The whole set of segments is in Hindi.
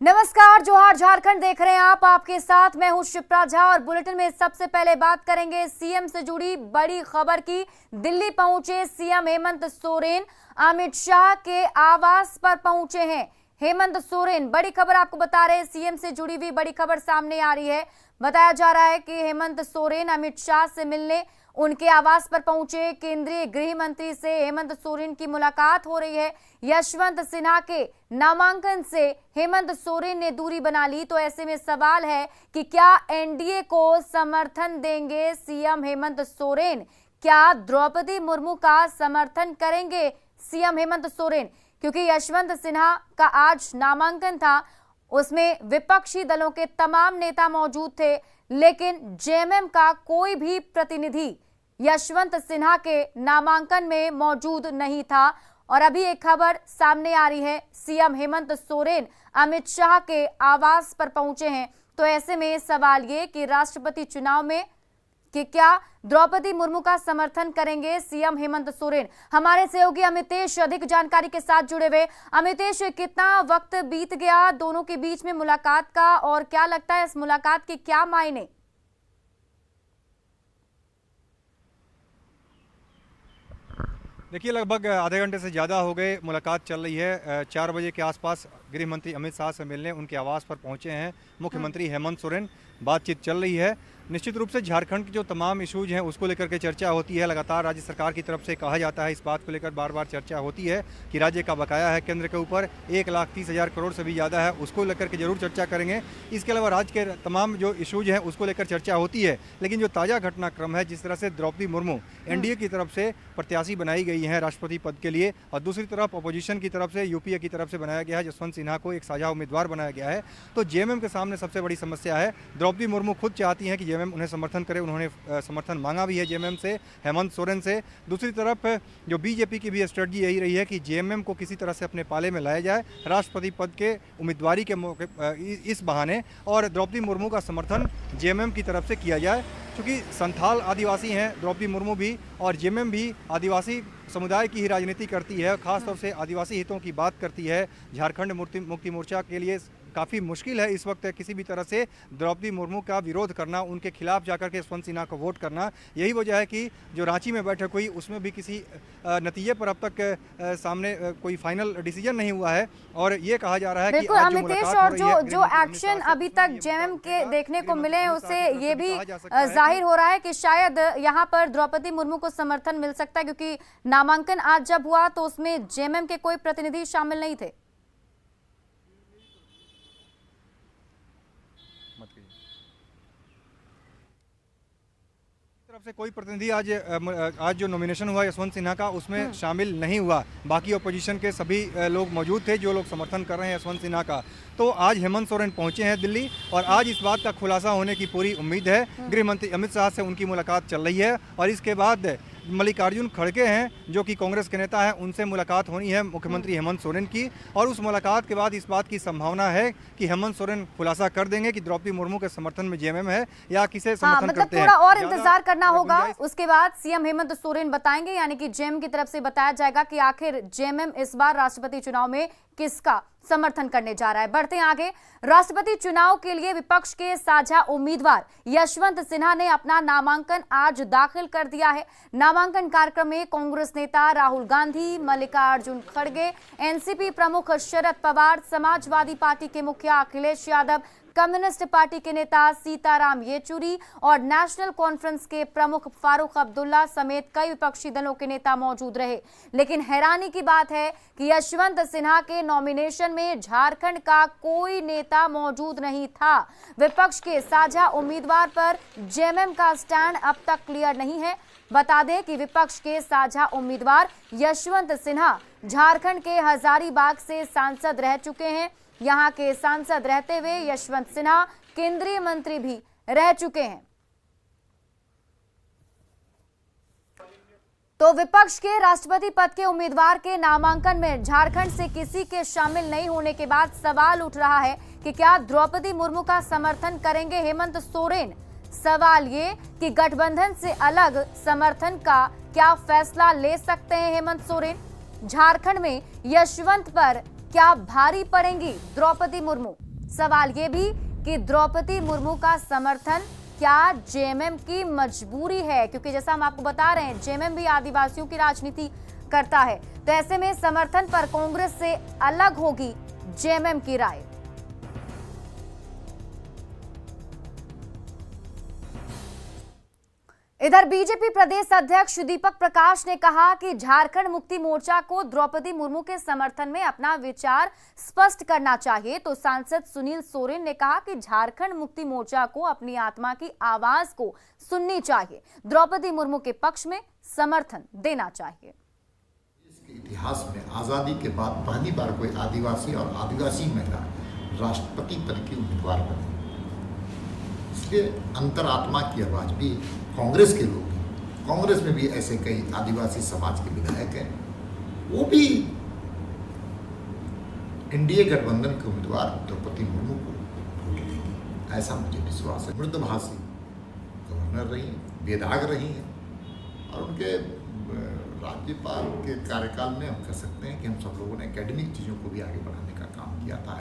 नमस्कार, जोहार झारखंड देख रहे हैं आप। आपके साथ मैं हूं शिप्रा झा और बुलेटिन में सबसे पहले बात करेंगे सीएम से जुड़ी बड़ी खबर की। दिल्ली पहुंचे सीएम हेमंत सोरेन, अमित शाह के आवास पर पहुंचे हैं हेमंत सोरेन। बड़ी खबर आपको बता रहे हैं, सीएम से जुड़ी हुई बड़ी खबर सामने आ रही है। बताया जा रहा है कि हेमंत सोरेन अमित शाह से मिलने उनके आवास पर पहुंचे। केंद्रीय गृह मंत्री से हेमंत सोरेन की मुलाकात हो रही है। यशवंत सिन्हा के नामांकन से हेमंत सोरेन ने दूरी बना ली, तो ऐसे में सवाल है कि क्या एनडीए को समर्थन देंगे सीएम हेमंत सोरेन? क्या द्रौपदी मुर्मू का समर्थन करेंगे सीएम हेमंत सोरेन? क्योंकि यशवंत सिन्हा का आज नामांकन था, उसमें विपक्षी दलों के तमाम नेता मौजूद थे, लेकिन जेएमएम का कोई भी प्रतिनिधि यशवंत सिन्हा के नामांकन में मौजूद नहीं था। और अभी एक खबर सामने आ रही है, सीएम हेमंत सोरेन अमित शाह के आवास पर पहुंचे हैं। तो ऐसे में सवाल ये कि राष्ट्रपति चुनाव में कि क्या द्रौपदी मुर्मू का समर्थन करेंगे सीएम हेमंत सोरेन? हमारे सहयोगी अमितेश अधिक जानकारी के साथ जुड़े हुए। अमितेश, कितना वक्त बीत गया दोनों के बीच में मुलाकात का, और क्या लगता है इस मुलाकात के क्या मायने? देखिए, लगभग आधे घंटे से ज़्यादा हो गए मुलाकात चल रही है। 4 बजे के आसपास गृह मंत्री अमित शाह से मिलने उनके आवास पर पहुंचे हैं मुख्यमंत्री हेमंत सोरेन। बातचीत चल रही है। निश्चित रूप से झारखंड के जो तमाम इशूज हैं उसको लेकर के चर्चा होती है। लगातार राज्य सरकार की तरफ से कहा जाता है, इस बात को लेकर बार बार चर्चा होती है कि राज्य का बकाया है केंद्र के ऊपर 1,30,000 करोड़ से भी ज़्यादा है, उसको लेकर के जरूर चर्चा करेंगे। इसके अलावा राज्य के तमाम जो इशूज हैं उसको लेकर चर्चा होती है। लेकिन जो ताज़ा घटनाक्रम है, जिस तरह से द्रौपदी मुर्मू एनडीए की तरफ से प्रत्याशी बनाई गई हैं राष्ट्रपति पद के लिए, और दूसरी तरफ अपोजिशन की तरफ से यूपीए की तरफ से बनाया गया है यशवंत सिन्हा को एक साझा उम्मीदवार बनाया गया है, तो जेएमएम के सामने सबसे बड़ी समस्या है। द्रौपदी मुर्मू खुद चाहती हैं कि जेएमएम उन्हें समर्थन करे, उन्होंने समर्थन मांगा भी है जेएमएम से, हेमंत सोरेन से। दूसरी तरफ जो बीजेपी की भी स्ट्रेटजी यही रही है कि जेएमएम को किसी तरह से अपने पाले में लाया जाए राष्ट्रपति पद के उम्मीदवारी के मौके इस बहाने, और द्रौपदी मुर्मू का समर्थन जेएमएम की तरफ से किया जाए। क्योंकि संथाल आदिवासी हैं द्रौपदी मुर्मू भी, और जेएमएम भी आदिवासी समुदाय की ही राजनीति करती है, खासतौर से आदिवासी हितों की बात करती है। झारखंड मुक्ति मोर्चा के लिए काफ़ी मुश्किल है इस वक्त किसी भी तरह से द्रौपदी मुर्मू का विरोध करना, उनके खिलाफ जाकर के यशवंत सिन्हा को वोट करना। यही वजह है कि जो रांची में बैठक हुई उसमें भी किसी नतीजे पर अब तक सामने कोई फाइनल डिसीजन नहीं हुआ है। और ये कहा जा रहा है कि आज जो अमितेश, और जो एक्शन अभी तक जेएमएम के देखने को मिले हैं, उससे ये भी जाहिर हो रहा है कि शायद यहाँ पर द्रौपदी मुर्मू को समर्थन मिल सकता है, क्योंकि नामांकन आज जब हुआ तो उसमें जेएमएम के कोई प्रतिनिधि शामिल नहीं थे। तरफ से कोई प्रतिनिधि आज जो नॉमिनेशन हुआ यशवंत सिन्हा का उसमें शामिल नहीं हुआ। बाकी ऑपोजिशन के सभी लोग मौजूद थे जो लोग समर्थन कर रहे हैं यशवंत सिन्हा का। तो आज हेमंत सोरेन पहुंचे हैं दिल्ली, और आज इस बात का खुलासा होने की पूरी उम्मीद है। गृह मंत्री अमित शाह से उनकी मुलाकात चल रही है, और इसके बाद मल्लिकार्जुन खड़गे हैं जो कि कांग्रेस के नेता हैं, उनसे मुलाकात होनी है मुख्यमंत्री हेमंत सोरेन की। और उस मुलाकात के बाद इस बात की संभावना है कि हेमंत सोरेन खुलासा कर देंगे कि द्रौपदी मुर्मू के समर्थन में जेएमएम है या किसे समर्थन करते हैं। थोड़ा और इंतजार करना होगा, उसके बाद सीएम हेमंत सोरेन बताएंगे, यानी कि जेएमएम की तरफ से बताया जाएगा कि आखिर जेएमएम इस बार राष्ट्रपति चुनाव में किसका समर्थन करने जा रहा है। बढ़ते हैं आगे। राष्ट्रपति चुनाव के लिए विपक्ष के साझा उम्मीदवार यशवंत सिन्हा ने अपना नामांकन आज दाखिल कर दिया है। नामांकन कार्यक्रम में कांग्रेस नेता राहुल गांधी, मल्लिकार्जुन खड़गे, एनसीपी प्रमुख शरद पवार, समाजवादी पार्टी के मुखिया अखिलेश यादव, कम्युनिस्ट पार्टी के नेता सीताराम येचुरी और नेशनल कॉन्फ्रेंस के प्रमुख फारूक अब्दुल्ला समेत कई विपक्षी दलों के नेता मौजूद रहे। लेकिन हैरानी की बात है कि यशवंत सिन्हा के नॉमिनेशन में झारखंड का कोई नेता मौजूद नहीं था। विपक्ष के साझा उम्मीदवार पर जेएमएम का स्टैंड अब तक क्लियर नहीं है। बता दें कि विपक्ष के साझा उम्मीदवार यशवंत सिन्हा झारखंड के हजारीबाग से सांसद रह चुके हैं। यहाँ के सांसद रहते हुए यशवंत सिन्हा केंद्रीय मंत्री भी रह चुके हैं। तो विपक्ष के राष्ट्रपति पद के उम्मीदवार के नामांकन में झारखंड से किसी के शामिल नहीं होने के बाद सवाल उठ रहा है कि क्या द्रौपदी मुर्मू का समर्थन करेंगे हेमंत सोरेन? सवाल ये कि गठबंधन से अलग समर्थन का क्या फैसला ले सकते हैं हेमंत सोरेन? झारखंड में यशवंत पर क्या भारी पड़ेंगी द्रौपदी मुर्मू? सवाल ये भी कि द्रौपदी मुर्मू का समर्थन क्या जेएमएम की मजबूरी है, क्योंकि जैसा हम आपको बता रहे हैं जेएमएम भी आदिवासियों की राजनीति करता है। तो ऐसे में समर्थन पर कांग्रेस से अलग होगी जेएमएम की राय। इधर बीजेपी प्रदेश अध्यक्ष दीपक प्रकाश ने कहा कि झारखंड मुक्ति मोर्चा को द्रौपदी मुर्मू के समर्थन में अपना विचार स्पष्ट करना चाहिए। तो सांसद सुनील सोरेन ने कहा कि झारखंड मुक्ति मोर्चा को अपनी आत्मा की आवाज को सुननी चाहिए, द्रौपदी मुर्मू के पक्ष में समर्थन देना चाहिए। इसके इतिहास में आजादी के बाद पहली बार कोई आदिवासी और आदिवासी महिला राष्ट्रपति पद की उम्मीदवार बनी, इसलिए अंतरात्मा की आवाज भी कांग्रेस के लोग हैं। कांग्रेस में भी ऐसे कई आदिवासी समाज के विधायक हैं, वो भी एनडीए गठबंधन के उम्मीदवार द्रौपदी मुर्मू को वोट देंगे, ऐसा मुझे विश्वास है। मृदुभाषी गवर्नर रही हैं, वेदाग रही हैं और उनके राज्यपाल के कार्यकाल में हम कह सकते हैं कि हम सब लोगों ने एकेडमिक चीज़ों को भी आगे बढ़ाने का काम किया था।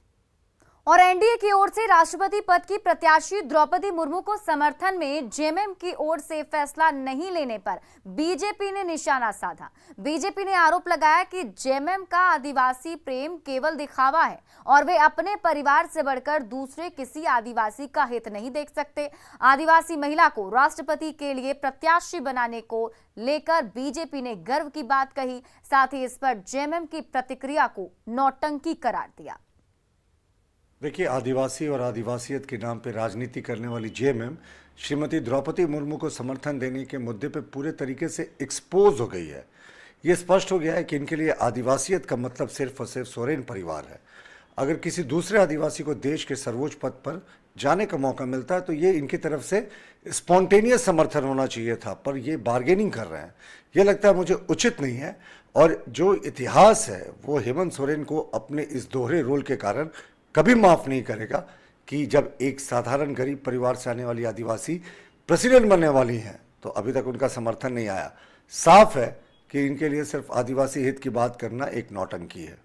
और एनडीए की ओर से राष्ट्रपति पद की प्रत्याशी द्रौपदी मुर्मू को समर्थन में जेएमएम की ओर से फैसला नहीं लेने पर बीजेपी ने निशाना साधा। बीजेपी ने आरोप लगाया कि जेएमएम का आदिवासी प्रेम केवल दिखावा है और वे अपने परिवार से बढ़कर दूसरे किसी आदिवासी का हित नहीं देख सकते। आदिवासी महिला को राष्ट्रपति के लिए प्रत्याशी बनाने को लेकर बीजेपी ने गर्व की बात कही, साथ ही इस पर जेएमएम की प्रतिक्रिया को नौटंकी करार दिया। देखिए, आदिवासी और आदिवासियत के नाम पर राजनीति करने वाली जेएमएम श्रीमती द्रौपदी मुर्मू को समर्थन देने के मुद्दे पर पूरे तरीके से एक्सपोज हो गई है। ये स्पष्ट हो गया है कि इनके लिए आदिवासियत का मतलब सिर्फ और सिर्फ सोरेन परिवार है। अगर किसी दूसरे आदिवासी को देश के सर्वोच्च पद पर जाने का मौका मिलता है तो ये इनकी तरफ से स्पॉन्टेनियस समर्थन होना चाहिए था, पर ये बार्गेनिंग कर रहे हैं। ये लगता है मुझे उचित नहीं है। और जो इतिहास है वो हेमंत सोरेन को अपने इस दोहरे रोल के कारण कभी माफ नहीं करेगा कि जब एक साधारण गरीब परिवार से आने वाली आदिवासी प्रेसिडेंट बनने वाली हैं तो अभी तक उनका समर्थन नहीं आया। साफ है कि इनके लिए सिर्फ आदिवासी हित की बात करना एक नौटंकी है।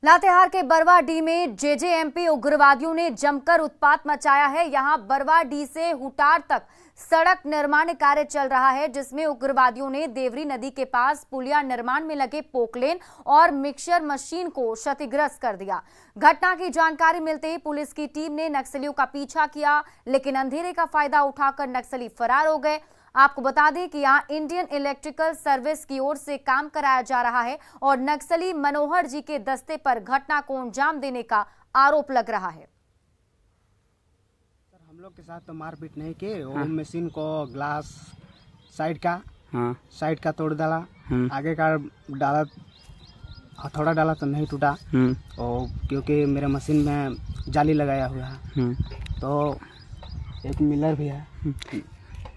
लातेहार के बरवाडीह में जेजेएमपी उग्रवादियों ने जमकर उत्पात मचाया है। यहां बरवाडीह से हुटार तक सड़क निर्माण कार्य चल रहा है, जिसमें उग्रवादियों ने देवरी नदी के पास पुलिया निर्माण में लगे पोकलेन और मिक्सर मशीन को क्षतिग्रस्त कर दिया। घटना की जानकारी मिलते ही पुलिस की टीम ने नक्सलियों का पीछा किया, लेकिन अंधेरे का फायदा उठाकर नक्सली फरार हो गए। आपको बता दें कि यहाँ इंडियन इलेक्ट्रिकल सर्विस की ओर से काम कराया जा रहा है और नक्सली मनोहर जी के दस्ते पर घटना को अंजाम देने का आरोप लग रहा है। हम लोग के साथ तो मारपीट नहीं की, वो मशीन को ग्लास साइड का तोड़ डाला, आगे का डाला, हथौड़ा डाला तो नहीं टूटा, और क्योंकि मेरे मशीन में जाली लगाया हुआ है। तो एक मिलर भी है,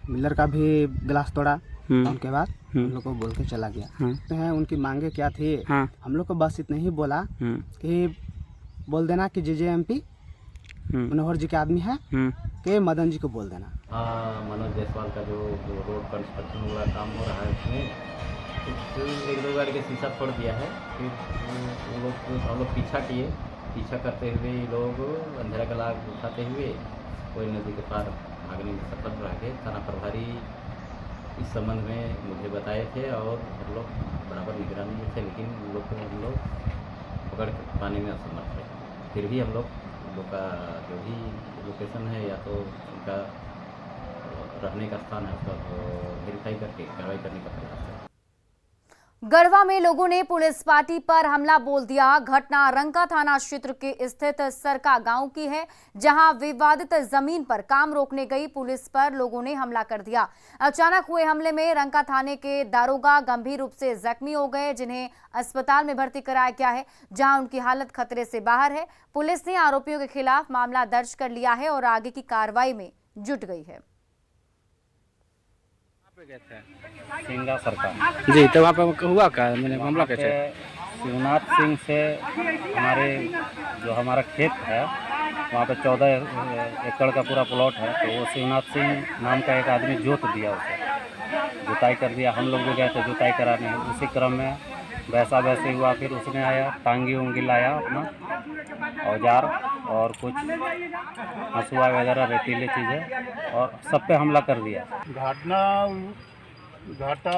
मिलर का भी ग्लास तोड़ा। उनके बाद हम लोग को बोल के चला गया। हैं उनकी मांगे क्या थी, हम लोग को बस इतना ही बोला कि बोल देना कि जेजेएमपी मनोहर जी के आदमी है कि मदन जी को बोल देना। मनोज जायसवाल का जो रोड कंस्ट्रक्शन वाला काम हो रहा है उसमें कुछ एक दो गाड़ी के शीशा फोड़ दिया है। फिर हम लोग पीछा करते हुए लोग अंधेरा का लाभ उठाते हुए कोई नदी के पार भागने में सफल रह गए। थाना प्रभारी इस संबंध में मुझे बताए थे और हम लोग बराबर निगरानी में थे, लेकिन हम लोग पकड़ पाने में असमर्थ है। फिर भी हम लोग का जो भी लोकेशन है या तो उनका रहने का स्थान है उसका वेरीफाई करके कार्रवाई करने का प्रयास है। गढ़वा में लोगों ने पुलिस पार्टी पर हमला बोल दिया। घटना रंका थाना क्षेत्र के स्थित सरका गांव की है, जहां विवादित जमीन पर काम रोकने गई पुलिस पर लोगों ने हमला कर दिया। अचानक हुए हमले में रंका थाने के दारोगा गंभीर रूप से जख्मी हो गए, जिन्हें अस्पताल में भर्ती कराया गया है, जहां उनकी हालत खतरे से बाहर है। पुलिस ने आरोपियों के खिलाफ मामला दर्ज कर लिया है और आगे की कार्रवाई में जुट गई है। सिंगा सरकार जी, तो वहाँ पे हुआ क्या, मैंने मामला कैसे? शिवनाथ सिंह से हमारा खेत है वहाँ पे 14 एकड़ का पूरा प्लॉट है। तो वो शिवनाथ सिंह नाम का एक आदमी जोत दिया, उसे जुताई कर दिया। हम लोग भी गए थे जुताई कराने। उसी क्रम में वैसा वैसे हुआ। फिर उसने आया, टांगी उंगी लाया अपना औजार और कुछ हंसुआ वगैरह रेतीले चीज़ें और सब पे हमला कर दिया। घाटा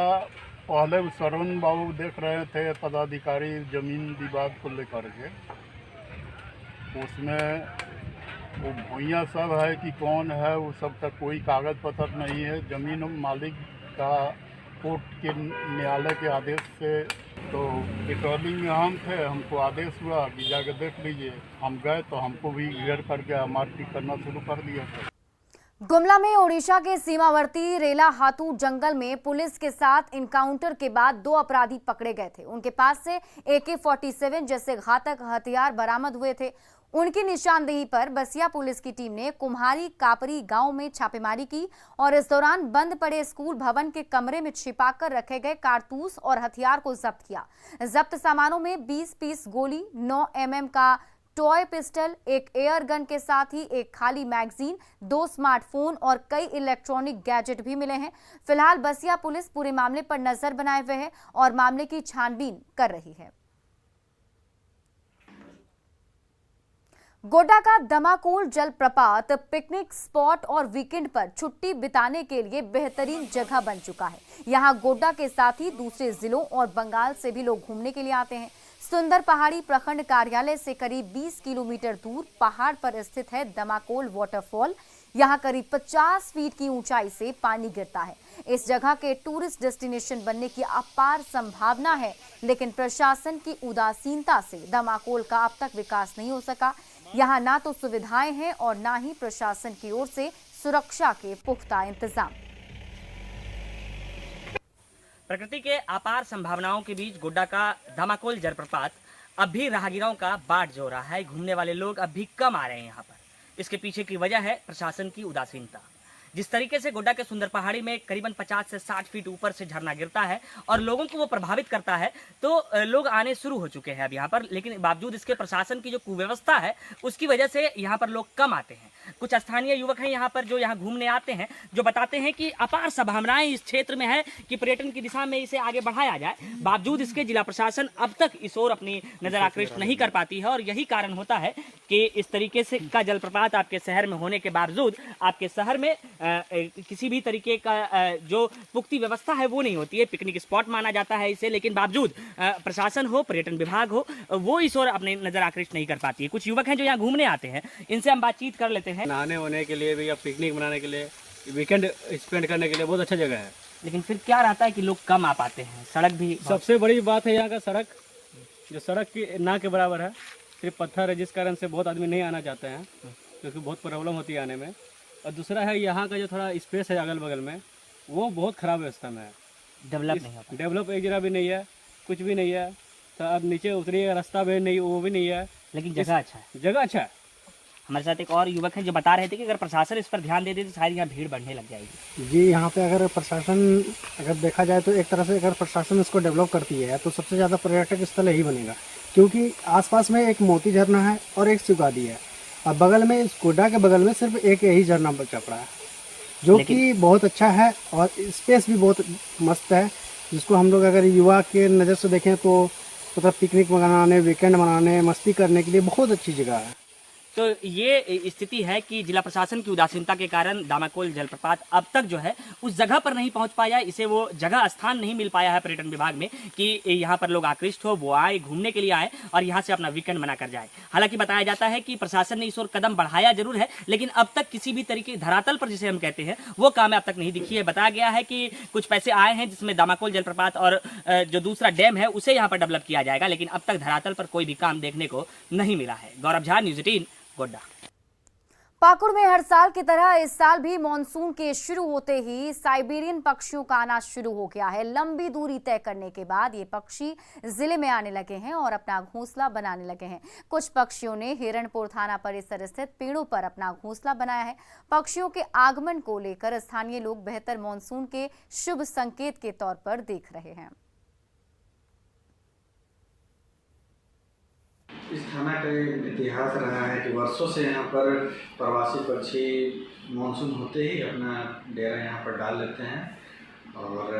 पहले सरवण बाबू देख रहे थे, पदाधिकारी जमीन विवाद को लेकर के। उसमें वो भूइयाँ सब है कि कौन है, वो सब तक कोई कागज़ पत्र नहीं है। ज़मीन मालिक का कोर्ट के न्यायालय के आदेश से, तो पेट्रोलिंग में हम थे, हमको आदेश हुआ कि जाकर देख लीजिए। हम गए तो हमको भी घेर करके मारपीट करना शुरू कर दिया था। गुमला में ओडिशा के सीमावर्ती रेला हातू जंगल में पुलिस के साथ इनकाउंटर के बाद 2 अपराधी पकड़े गए थे। उनके पास से AK-47 जैसे घातक हथियार बरामद हुए थे। उनकी निशानदेही पर बसिया पुलिस की टीम ने कुम्हारी कापरी गांव में छापेमारी की और इस दौरान बंद पड़े स्कूल भवन के कमरे में छिपाकर रखे गए कारतूस और हथियार को जब्त किया। जब्त सामानों में 20 पीस गोली, 9 mm का टॉय पिस्टल, एक एयर गन के साथ ही एक खाली मैगजीन, 2 स्मार्टफोन और कई इलेक्ट्रॉनिक गैजेट भी मिले हैं। फिलहाल बसिया पुलिस पूरे मामले पर नजर बनाए हुए है और मामले की छानबीन कर रही है। गोड्डा का दमाकोल जलप्रपात पिकनिक स्पॉट और वीकेंड पर छुट्टी बिताने के लिए बेहतरीन जगह बन चुका है। यहां गोड्डा के साथ ही दूसरे जिलों और बंगाल से भी लोग घूमने के लिए आते हैं। सुंदर पहाड़ी प्रखंड कार्यालय से करीब 20 किलोमीटर दूर पहाड़ पर स्थित है दमाकोल वाटरफॉल। यहां करीब 50 फीट की ऊंचाई से पानी गिरता है। इस जगह के टूरिस्ट डेस्टिनेशन बनने की अपार संभावना है, लेकिन प्रशासन की उदासीनता से दमाकोल का अब तक विकास नहीं हो सका। यहां ना तो सुविधाएं हैं और ना ही प्रशासन की ओर से सुरक्षा के पुख्ता इंतजाम। प्रकृति के अपार संभावनाओं के बीच गोड्डा का दमाकोल जलप्रपात अब भी राहगीरों का बाट जो रहा है। घूमने वाले लोग अब भी कम आ रहे हैं यहाँ पर। इसके पीछे की वजह है प्रशासन की उदासीनता। जिस तरीके से गोड्डा के सुंदर पहाड़ी में करीबन 50 से 60 फीट ऊपर से झरना गिरता है और लोगों को वो प्रभावित करता है, तो लोग आने शुरू हो चुके हैं अब यहाँ पर। लेकिन बावजूद इसके प्रशासन की जो कुव्यवस्था है उसकी वजह से यहाँ पर लोग कम आते हैं। कुछ स्थानीय युवक हैं यहाँ पर जो यहाँ घूमने आते हैं, जो बताते हैं कि अपार संभावनाएं इस क्षेत्र में है कि पर्यटन की दिशा में इसे आगे बढ़ाया जाए। बावजूद इसके जिला प्रशासन अब तक इस ओर अपनी नजर आकृष्ट नहीं कर पाती है और यही कारण होता है कि इस तरीके से का जलप्रपात आपके शहर में होने के बावजूद आपके शहर में किसी भी तरीके का जो पुख्ती व्यवस्था है वो नहीं होती है। पिकनिक स्पॉट माना जाता है इसे, लेकिन बावजूद प्रशासन हो, पर्यटन विभाग हो, वो इस ओर अपनी नजर आकृष्ट नहीं कर पाती है। कुछ युवक हैं जो यहाँ घूमने आते हैं, इनसे हम बातचीत कर लेते हैं। नहाने वोने के लिए भी या पिकनिक मनाने के लिए, वीकेंड स्पेंड करने के लिए बहुत अच्छा जगह है। लेकिन फिर क्या रहता है कि लोग कम आ पाते हैं। सड़क भी सबसे बड़ी बात है यहाँ का सड़क, जो सड़क की ना के बराबर है, सिर्फ पत्थर है, जिस कारण से बहुत आदमी नहीं आना चाहते हैं क्योंकि बहुत प्रॉब्लम होती है आने में। और दूसरा है यहाँ का जो थोड़ा स्पेस है अगल बगल में, वो बहुत ख़राब व्यवस्था में है। डेवलप एक जगह भी नहीं है, कुछ भी नहीं है। तो अब नीचे उतरिएगा, रास्ता भी नहीं, वो भी नहीं है, लेकिन जगह अच्छा है। जगह अच्छा है। हमारे साथ एक और युवक हैं जो बता रहे थे कि अगर प्रशासन इस पर ध्यान दे दे तो शायद यहाँ भीड़ बढ़ने लग जाएगी। जी, यहाँ पे अगर प्रशासन अगर देखा जाए तो एक तरह से अगर प्रशासन इसको डेवलप करती है तो सबसे ज़्यादा पर्यटक स्थल यही बनेगा, क्योंकि आसपास में एक मोती झरना है और एक सुगादी है और बगल में इस गोड्डा के बगल में सिर्फ एक यही झरना बचा पड़ा है, जो कि बहुत अच्छा है और स्पेस भी बहुत मस्त है, जिसको हम लोग अगर युवा के नज़र से देखें तो मतलब पिकनिक मनाने, वीकेंड मनाने, मस्ती करने के लिए बहुत अच्छी जगह है। तो ये स्थिति है कि जिला प्रशासन की उदासीनता के कारण दामाकोल जलप्रपात अब तक जो है उस जगह पर नहीं पहुंच पाया। इसे वो जगह स्थान नहीं मिल पाया है पर्यटन विभाग में कि यहाँ पर लोग आकृष्ट हो, वो आए, घूमने के लिए आए और यहाँ से अपना वीकेंड मना कर जाए। हालांकि बताया जाता है कि प्रशासन ने इस ओर कदम बढ़ाया जरूर है, लेकिन अब तक किसी भी तरीके धरातल पर जिसे हम कहते हैं वो काम अब तक नहीं दिखी है। बताया गया है कि कुछ पैसे आए हैं जिसमें दामाकोल जलप्रपात और जो दूसरा डैम है उसे यहाँ पर डेवलप किया जाएगा, लेकिन अब तक धरातल पर कोई भी काम देखने को नहीं मिला है। गौरव झा, न्यूज़ 18, गोड्डा। पाकुड़ में हर साल की तरह इस साल भी मानसून के शुरू होते ही साइबेरियन पक्षियों का आना शुरू हो गया है। लंबी दूरी तय करने के बाद ये पक्षी जिले में आने लगे हैं और अपना घोंसला बनाने लगे हैं। कुछ पक्षियों ने हिरणपुर थाना परिसर स्थित पेड़ों पर अपना घोंसला बनाया है। पक्षियों के आगमन को लेकर स्थानीय लोग बेहतर मानसून के शुभ संकेत के तौर पर देख रहे हैं। इस थाना का इतिहास रहा है कि वर्षों से यहाँ पर प्रवासी पक्षी मानसून होते ही अपना डेरा यहाँ पर डाल लेते हैं और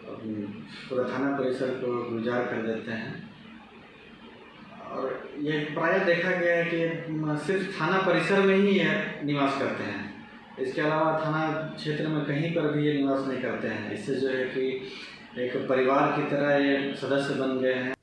पूरा थाना परिसर को गुलजार कर देते हैं। और ये प्रायः देखा गया है कि सिर्फ थाना परिसर में ही निवास करते हैं, इसके अलावा थाना क्षेत्र में कहीं पर भी ये निवास नहीं करते हैं। इससे जो है कि एक परिवार की तरह ये सदस्य बन गए हैं।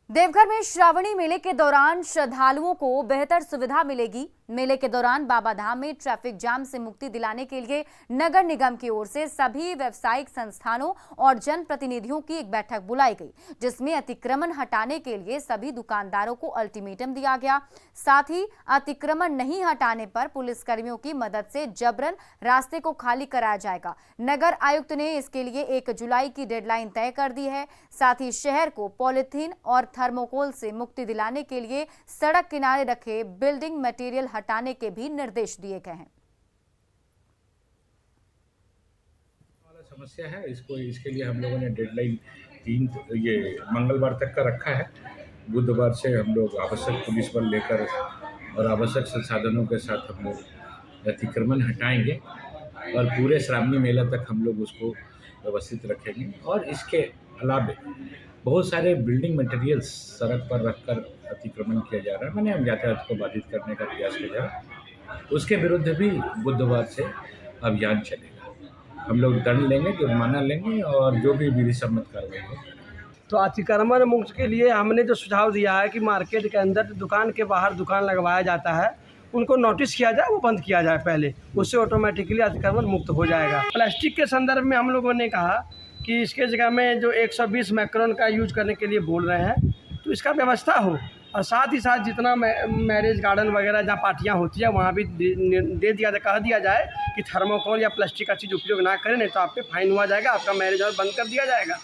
देवघर में श्रावणी मेले के दौरान श्रद्धालुओं को बेहतर सुविधा मिलेगी। मेले के दौरान बाबा धाम में ट्रैफिक जाम से मुक्ति दिलाने के लिए नगर निगम की ओर से सभी व्यावसायिक संस्थानों और जनप्रतिनिधियों की एक बैठक बुलाई गई, जिसमें अतिक्रमण हटाने के लिए सभी दुकानदारों को अल्टीमेटम दिया गया। साथ ही अतिक्रमण नहीं हटाने पर पुलिसकर्मियों की मदद से जबरन रास्ते को खाली कराया जाएगा। नगर आयुक्त ने इसके लिए 1 जुलाई की डेडलाइन तय कर दी है। साथ ही शहर को पॉलिथीन और थर्मोकोल से मुक्ति दिलाने के लिए सड़क किनारे रखे बिल्डिंग मटेरियल हटाने के भी निर्देश दिए गए हैं। समस्या है इसके लिए हम लोगों ने डेडलाइन 3 मंगलवार तक का रखा है। बुधवार से हम लोग आवश्यक पुलिस बल लेकर और आवश्यक संसाधनों के साथ हम लोग अतिक्रमण हटाएंगे और पूरे श्रावणी मेला तक हम लोग उसको व्यवस्थित रखेंगे। और इसके अलावा बहुत सारे बिल्डिंग मटेरियल्स सड़क पर रखकर अतिक्रमण किया जा रहा है, मैंने हम यातायात को बाधित करने का प्रयास किया जा रहा है। उसके विरुद्ध भी बुधवार से अभियान चलेगा। हम लोग दंड लेंगे, जुर्माना लेंगे और जो भी विधि सम्मत कार्रवाई हो। तो अतिक्रमण मुक्त के लिए हमने जो सुझाव दिया है कि मार्केट के अंदर दुकान के बाहर दुकान लगवाया जाता है, उनको नोटिस किया जाए, वो बंद किया जाए पहले, उससे ऑटोमेटिकली अतिक्रमण मुक्त हो जाएगा। प्लास्टिक के संदर्भ में हम लोगों ने कहा कि इसके जगह में जो 120 माइक्रोन का यूज करने के लिए बोल रहे हैं, तो इसका व्यवस्था हो। और साथ ही साथ जितना मैरिज गार्डन वगैरह जहाँ पार्टियाँ होती है वहाँ भी कह दिया जाए कि थर्मोकोल या प्लास्टिक का चीज़ उपयोग ना करें, नहीं तो आप पे फाइन हुआ जाएगा, आपका मैरिज हॉल बंद कर दिया जाएगा।